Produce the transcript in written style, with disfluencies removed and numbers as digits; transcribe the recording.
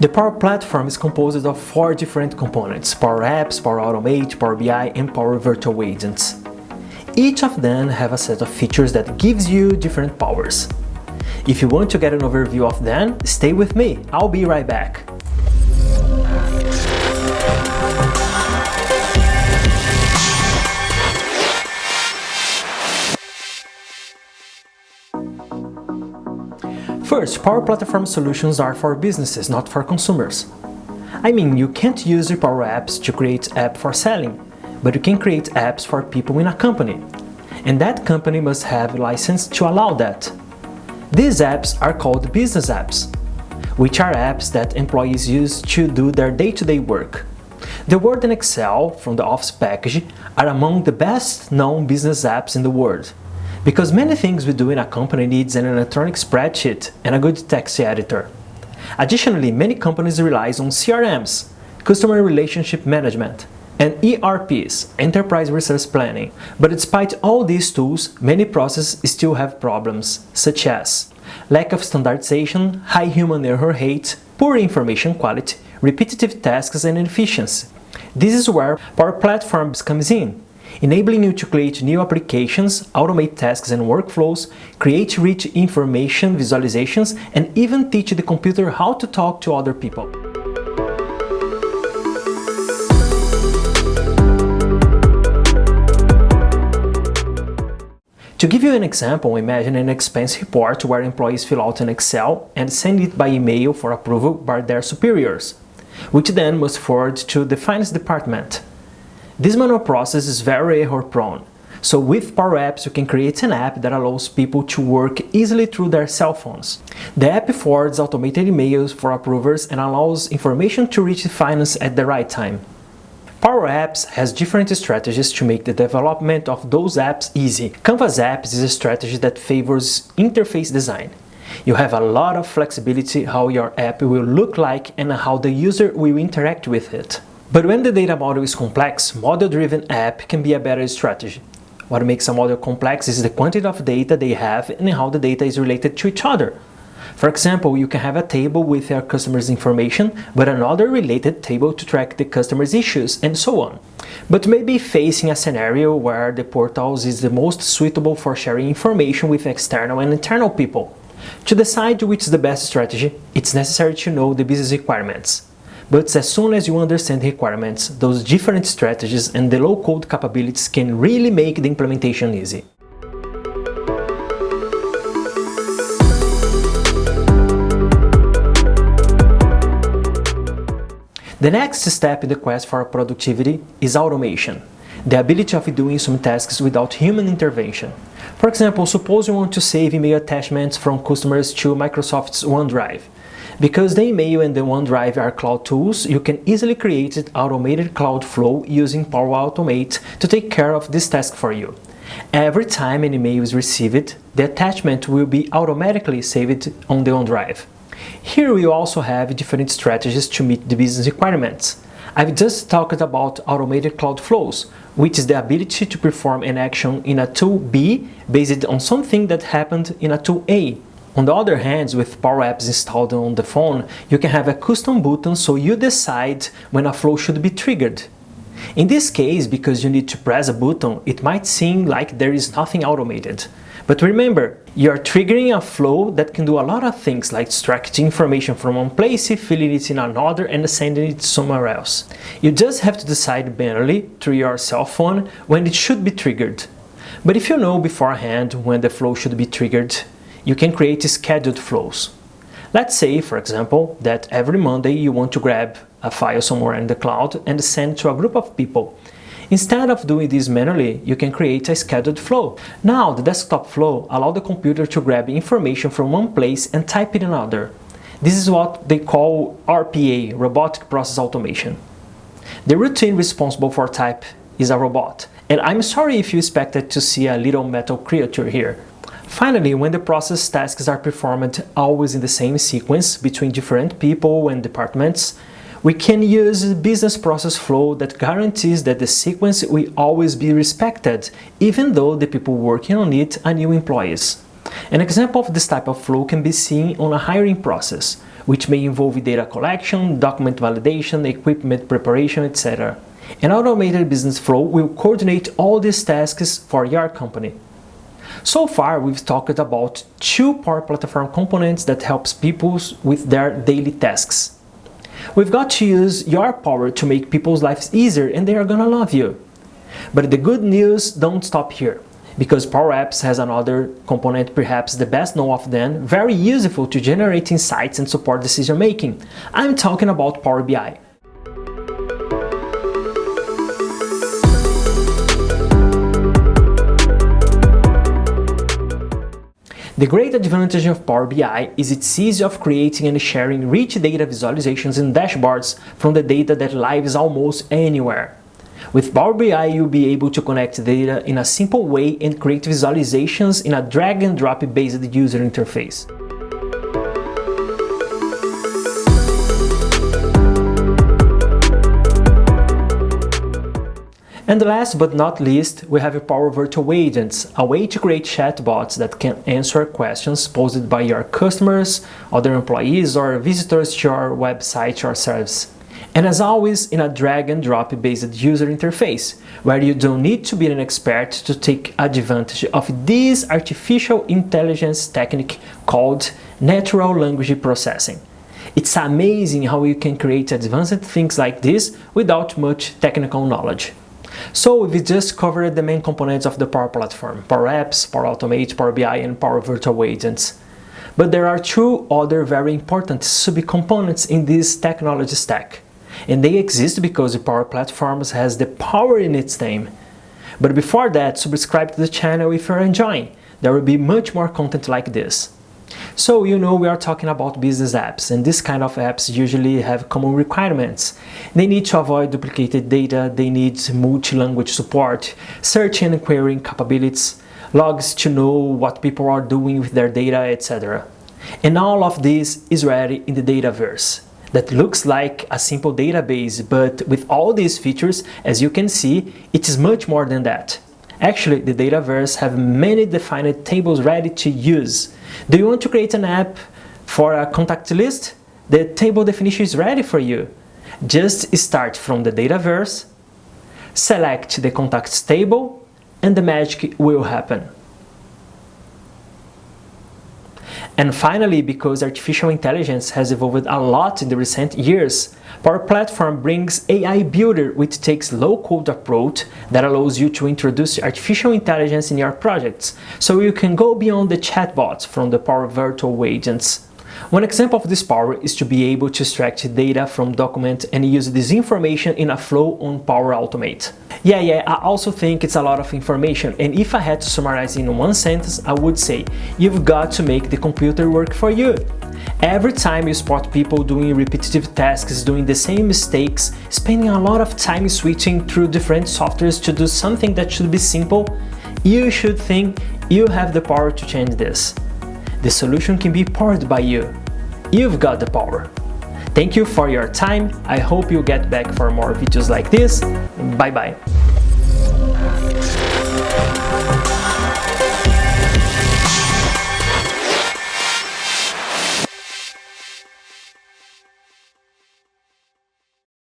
The Power Platform is composed of 4 different components: Power Apps, Power Automate, Power BI, and Power Virtual Agents. Each of them have a set of features that gives you different powers. If you want to get an overview of them, stay with me, I'll be right back. First, Power Platform solutions are for businesses, not for consumers. I mean, you can't use your Power Apps to create app for selling, but you can create apps for people in a company. And that company must have a license to allow that. These apps are called business apps, which are apps that employees use to do their day-to-day work. The Word and Excel from the Office package are among the best known business apps in the world, because many things we do in a company needs an electronic spreadsheet and a good text editor. Additionally, many companies rely on CRMs, customer relationship management, and ERPs, enterprise resource planning. But despite all these tools, many processes still have problems, such as lack of standardization, high human error rate, poor information quality, repetitive tasks, and inefficiency. This is where Power Platforms comes in, enabling you to create new applications, automate tasks and workflows, create rich information visualizations, and even teach the computer how to talk to other people. To give you an example, imagine an expense report where employees fill out an Excel and send it by email for approval by their superiors, which then must forward to the finance department. This manual process is very error-prone, so with Power Apps you can create an app that allows people to work easily through their cell phones. The app forwards automated emails for approvers and allows information to reach finance at the right time. Power Apps has different strategies to make the development of those apps easy. Canvas Apps is a strategy that favors interface design. You have a lot of flexibility how your app will look like and how the user will interact with it. But when the data model is complex, model-driven app can be a better strategy. What makes a model complex is the quantity of data they have and how the data is related to each other. For example, you can have a table with your customer's information, but another related table to track the customer's issues, and so on. But maybe facing a scenario where the portals is the most suitable for sharing information with external and internal people. To decide which is the best strategy, it's necessary to know the business requirements. But as soon as you understand the requirements, those different strategies and the low-code capabilities can really make the implementation easy. The next step in the quest for productivity is automation, the ability of doing some tasks without human intervention. For example, suppose you want to save email attachments from customers to Microsoft's OneDrive. Because the email and the OneDrive are cloud tools, you can easily create an automated cloud flow using Power Automate to take care of this task for you. Every time an email is received, the attachment will be automatically saved on the OneDrive. Here we also have different strategies to meet the business requirements. I've just talked about automated cloud flows, which is the ability to perform an action in a tool B based on something that happened in a tool A. On the other hand, with Power Apps installed on the phone, you can have a custom button so you decide when a flow should be triggered. In this case, because you need to press a button, it might seem like there is nothing automated. But remember, you are triggering a flow that can do a lot of things like extracting information from one place, filling it in another, and sending it somewhere else. You just have to decide manually through your cell phone when it should be triggered. But if you know beforehand when the flow should be triggered, you can create scheduled flows. Let's say, for example, that every Monday you want to grab a file somewhere in the cloud and send to a group of people. Instead of doing this manually, you can create a scheduled flow. Now, the desktop flow allows the computer to grab information from one place and type it in another. This is what they call RPA, Robotic Process Automation. The routine responsible for type is a robot, and I'm sorry if you expected to see a little metal creature here. Finally, when the process tasks are performed always in the same sequence between different people and departments, we can use a business process flow that guarantees that the sequence will always be respected, even though the people working on it are new employees. An example of this type of flow can be seen on a hiring process, which may involve data collection, document validation, equipment preparation, etc. An automated business flow will coordinate all these tasks for your company. So far, we've talked about 2 Power Platform components that helps people with their daily tasks. We've got to use your power to make people's lives easier, and they are gonna love you. But the good news don't stop here, because Power Apps has another component, perhaps the best known of them, very useful to generate insights and support decision making. I'm talking about Power BI. The great advantage of Power BI is its ease of creating and sharing rich data visualizations and dashboards from the data that lives almost anywhere. With Power BI, you'll be able to connect data in a simple way and create visualizations in a drag-and-drop based user interface. And last but not least, we have Power Virtual Agents, a way to create chatbots that can answer questions posed by your customers, other employees, or visitors to your website or service. And as always, in a drag-and-drop based user interface, where you don't need to be an expert to take advantage of this artificial intelligence technique called natural language processing. It's amazing how you can create advanced things like this without much technical knowledge. So we've just covered the main components of the Power Platform: Power Apps, Power Automate, Power BI, and Power Virtual Agents. But there are 2 other very important sub-components in this technology stack. And they exist because the Power Platforms has the power in its name. But before that, subscribe to the channel if you're enjoying. There will be much more content like this. So we are talking about business apps, and this kind of apps usually have common requirements. They need to avoid duplicated data, they need multi-language support, search and querying capabilities, logs to know what people are doing with their data, etc. And all of this is ready in the Dataverse. That looks like a simple database, but with all these features, as you can see, it is much more than that. Actually, the Dataverse have many defined tables ready to use. Do you want to create an app for a contact list? The table definition is ready for you. Just start from the Dataverse, select the contacts table, and the magic will happen. And finally, because artificial intelligence has evolved a lot in the recent years, Power Platform brings AI Builder, which takes low-code approach that allows you to introduce artificial intelligence in your projects, so you can go beyond the chatbots from the Power Virtual Agents. One example of this power is to be able to extract data from documents and use this information in a flow on Power Automate. Yeah, I also think it's a lot of information, and if I had to summarize in one sentence, I would say, you've got to make the computer work for you. Every time you spot people doing repetitive tasks, doing the same mistakes, spending a lot of time switching through different softwares to do something that should be simple, you should think you have the power to change this. The solution can be powered by you. You've got the power. Thank you for your time. I hope you'll get back for more videos like this. Bye bye.